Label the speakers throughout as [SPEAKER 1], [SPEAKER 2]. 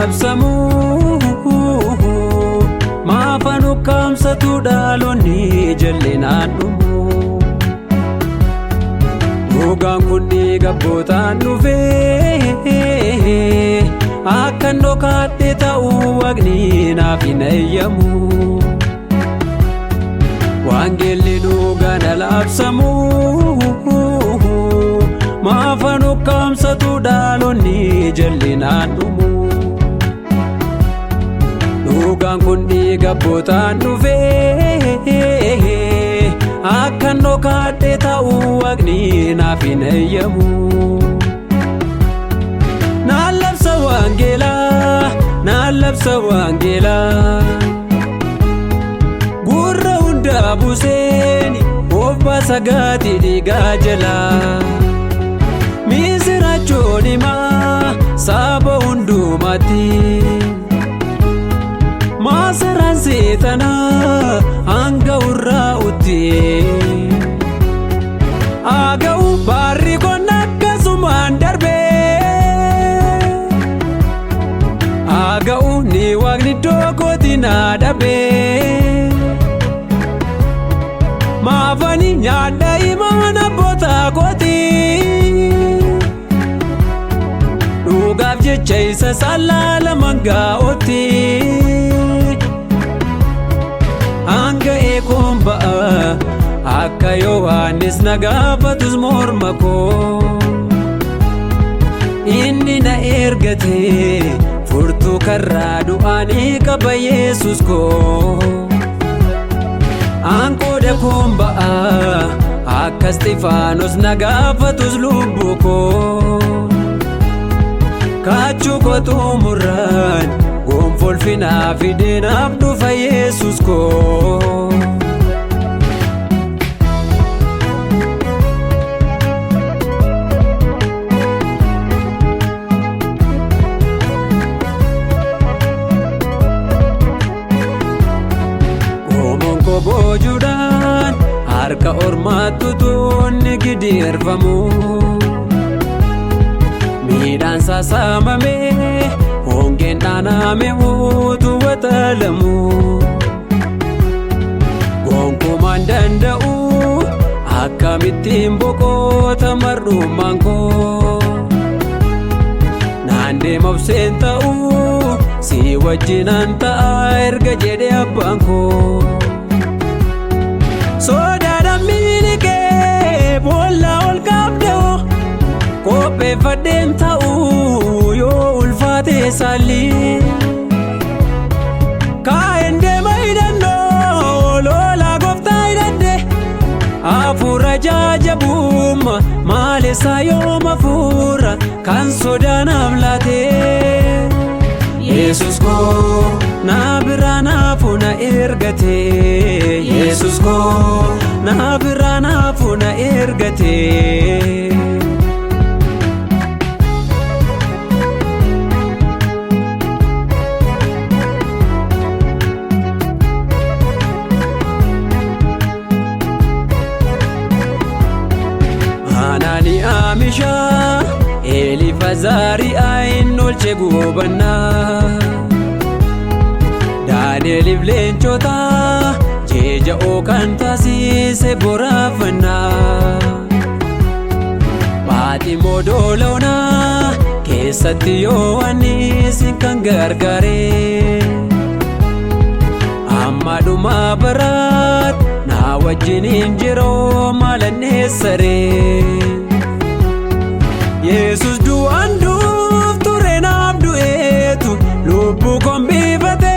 [SPEAKER 1] labsamu maafan ukkaamsatu dhaalonni jallinaan dhumu dhugaan kun dhiiga abbootaan dhufee akkan dhokaadhe ta'uu Waaqni naaf hin eeyyamu Wangeelli dhugaan labsamu maafan ukkaamsatu dhaalonni jallinaan dhumu dhugaan kun dhiiga abbootaan dhufee akkan dhokaadhe ta'uu Waaqni naaf hin eeyyamu naan labsa wangeelaa gurra hundaa buuseeni of baasa gaatii dhiigaa jalaa misiraachoon himaa saba hundumaatti maasaraan seexanaa hanga urraa'utti aga'u baarri kun akkasumaan darbee aga'u ni Waaqni iddoo kooti naa dhabee maafani nyaadha imaan abbootaa kooti dhugaaf jecha isa sallaala mangaa'otti hanga eekoon ba'a akka Yohaannis na gaafatus morma koo inni na ergate furtuu karraa du'aanii qaba Yesus koo anqooda koon ba'a akka Isxifaanos na gaafatus lubbuu koo kaachuu koo xumurraan gonfolfinaa fideenaaf dhufa Yesus koo boojuudhaan harka ormaattu tuunni gidirfamu miidhaan saasamamee hongeen dhaaname utuu waxalamu gonkumaan danda'u akkamittiin boqoota mar'ummaan koo naan deemabseen ta'u si wajjinaan ta'a erga jedhe abbaan koo sodaadhaan miili kee boolla ol qabdeo qopheeffadheen ta'uu yoo ulfaate saalli kaa'een deema hidhannoo lolaa gooftaa hidhadhe hafuura jajjabuuma maalessaa yooma fuura kan sodaanaaf laatee Yesus koo na biraa naafu na ergate Yesus koo na biraa naafu na ergate Anaani Amishaa Elifazari ayin olche gubannaa Daani'eliif leencota jeja'oo kan taasise boraafannaa Baaximoo dooloonaa keessatti Yohaannis kan gargaaree amma dhumaa baraat na wajjiniin jiroo maalanneessaree Yesus du'aan duuf ture naaf du'eetu lubbuu koon biifate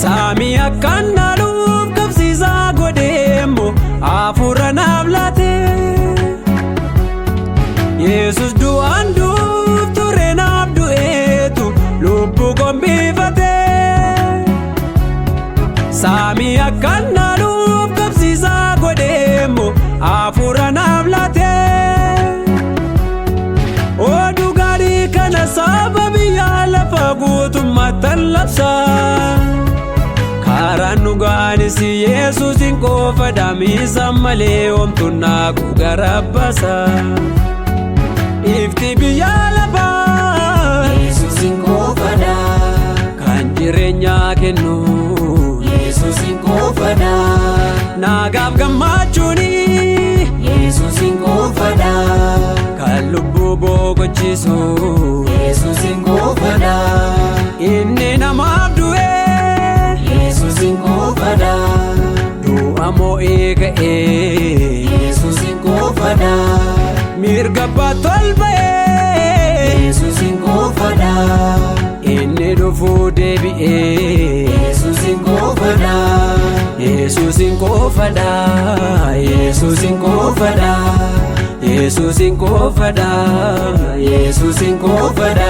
[SPEAKER 1] saamii akkan dhaaluuf qabsiisaa godheemmoo hafuura naaf laate Yesus du'aan duuf ture naaf du'eetu lubbuu koon biifate saamii akkan dhaaluuf qabsiisaa godheemmoo hafuura naaf laate oduu gaarii kana saba biyya lafa guutummaattan labsa karaan dhugaanis Yesuusin qofa daamiisa malee homtuun naagu garabbasa ifti biyya lafaa nagaaf gammachuuni
[SPEAKER 2] Yesuusin qofaadha
[SPEAKER 1] kan lubbuu boqochiisu
[SPEAKER 2] Yesuusin qofaadha
[SPEAKER 1] inni namaaf du'e
[SPEAKER 2] Yesuusin qofaadha
[SPEAKER 1] du'a moo'ee ka'e
[SPEAKER 2] Yesuusin qofaadha
[SPEAKER 1] mirga baatol ba'e
[SPEAKER 2] Yesuusin qofaadha
[SPEAKER 1] inni dhufuu deebi'e
[SPEAKER 2] Yesuusin qofaadha
[SPEAKER 1] Yesuusin qofaadha Yesuusin qofaadha Yesuusin qofaadha Yesuusin qofaadha